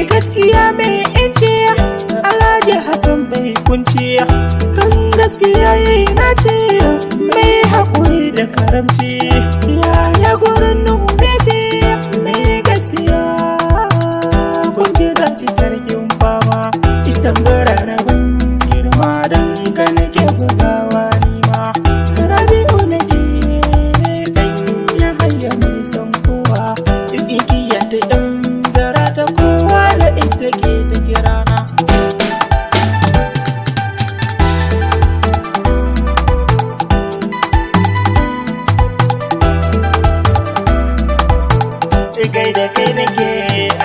gaskiya mai yanciya, Alhaji Hassan bai kunciya, kan gaskiya yayi nace, mai haƙuri da karamci, yaya gurin Nuhu Messi, mai gaskiya kunje zaki sarkin fama, ita gara rabin girma don ka nake bugawa nima, Rabi'u nake dan ya hayya mai son kowa, igiya ta ɗan zara ta kowa da ita ke ta kirana. Kai da kai nake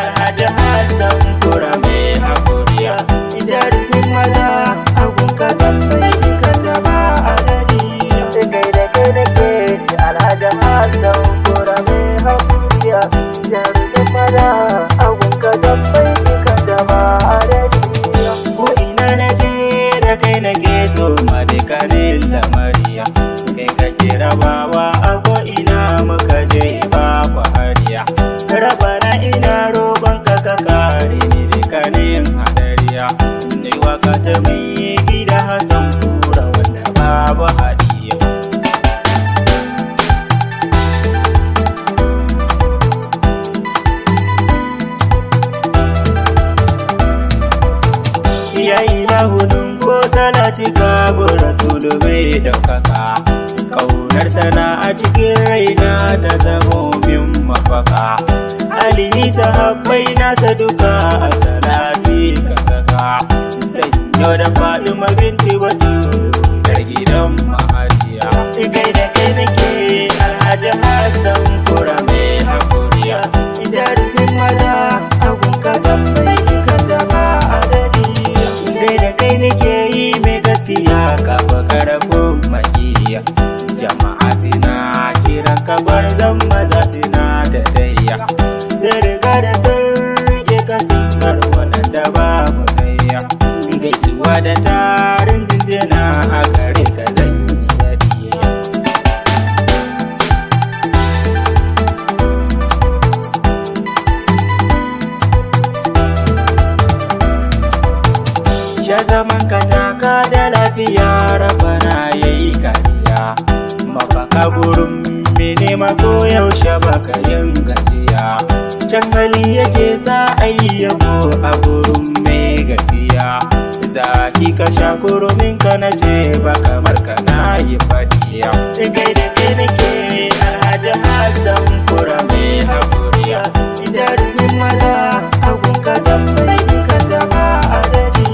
Alhaji Hassan Kura mai haƙuriya, jarumin maza abun kasan bai kan zama a gari. Kai da kai nake Alhaji Hassan Kura mai haƙuriya, jarumin maza abun kasan bai kan zama a gari. Ko ina na je da kai nake so ma da kanin lamariya, kai kake rabawa a ko ina muka je babu hariya. Rabana ina roƙon ka ka kare ni da kanin hadariya, nai waka ta mai gida Hassan Kura wanda babu hadiya. Ya ilahudin ko salati ka bu rasulu mai ɗaukaka, ƙaunar sana a cikin raina ta zamo min mafaka. Alihi sahabbai nasa duka a salati ka saka, sanyo da Fatima binti Batulu dar gidan mahadiya. Kai da kai nake Alhaji Hassan Kura mai haƙuriya, jarumin maza abun kasan bai kan zama a gari. Kai da kai nake yi mai gaskiya kafa karfin makiya, jama'a suna kiran kabar zan maza suna da dayya, sai riga da sun rike kasanar waɗanda babu dayya. Gaisuwa da tarin jinjina a gare ka zan yi yadiya. Sha zaman ka taka da lafiya, rabana yayi kariya, mafaka burin me nema ko yaushe baka yin gajiya. Can hali yake sa ayi yabo a gurin mai gaskiya, zaki ka sha kurumin ka na ce ba kamar ka na yi fadiya. Kai da kai nake Alhaji Hassan Kura mai haƙuriya, jarumin maza abun kasan bai kan zama a gari.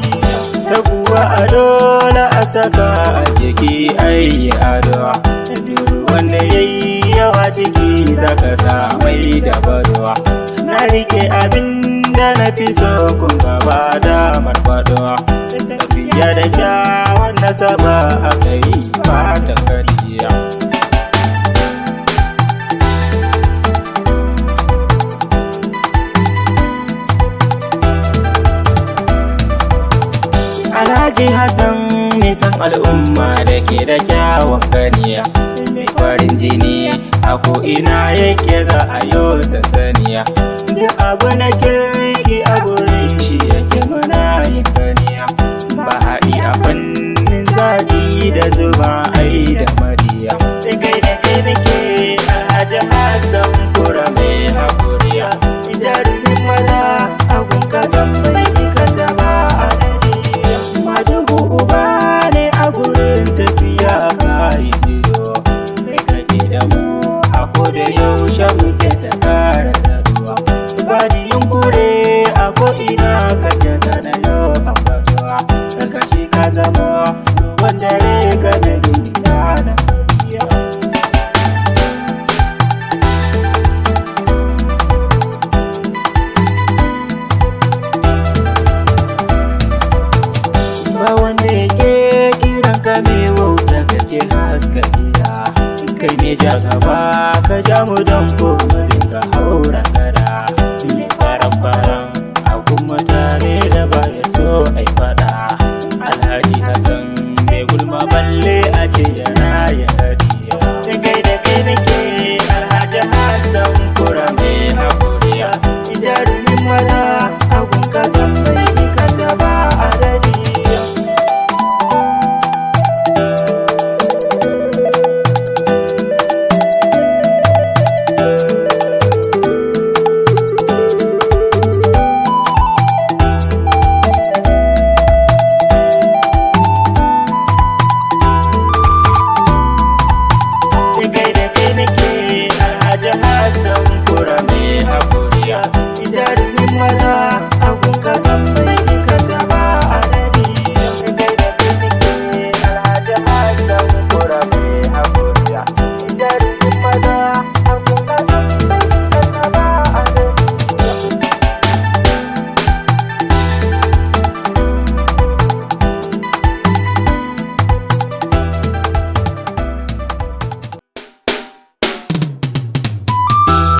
Raguwa a dole a saka a jiki ayi ado, wanda yayi yawa ciki zaka sa mai da badowa. Na rike abin da na fi so kun gaba da marfadowa, tafiya da kyawun nasaba aka yi ba ta kariya. Alhaji Hassan nisan al'umma da ke da kyawun ganiya, mai farin jini a ko'ina yake za a yi sassaniya. Duk abu na kirki a gurin shi yake muna yin ganiya, ba a iya fannin zaki da zuba ai da mariya. Kai da kai nake Alhaji Hassan Kura mai haƙuriya, jarumin maza abun kasan bai kan zama a gari. Madugu uba ne a gurin tafiya bayi ido, kai kake da mu a koda yaushe muke ta kara daruwa. Bani yunkure a ko'ina ka jana na yau ambatuwa, ka shi ka zama ruwan dare ga da duniya na duniya. Ba wanda yake kiran ka mai wauta kake haska gida, kai ne ja gaba ka ja mu don ko mu dinga haura kada. Mai faran abun mutane da ba ya so ai fada, Alhaji Hassan mai gulma balle a ce yana ya hadiya. Kai da kai nake Alhaji Hassan Kura mai haƙuriya, jarumin maza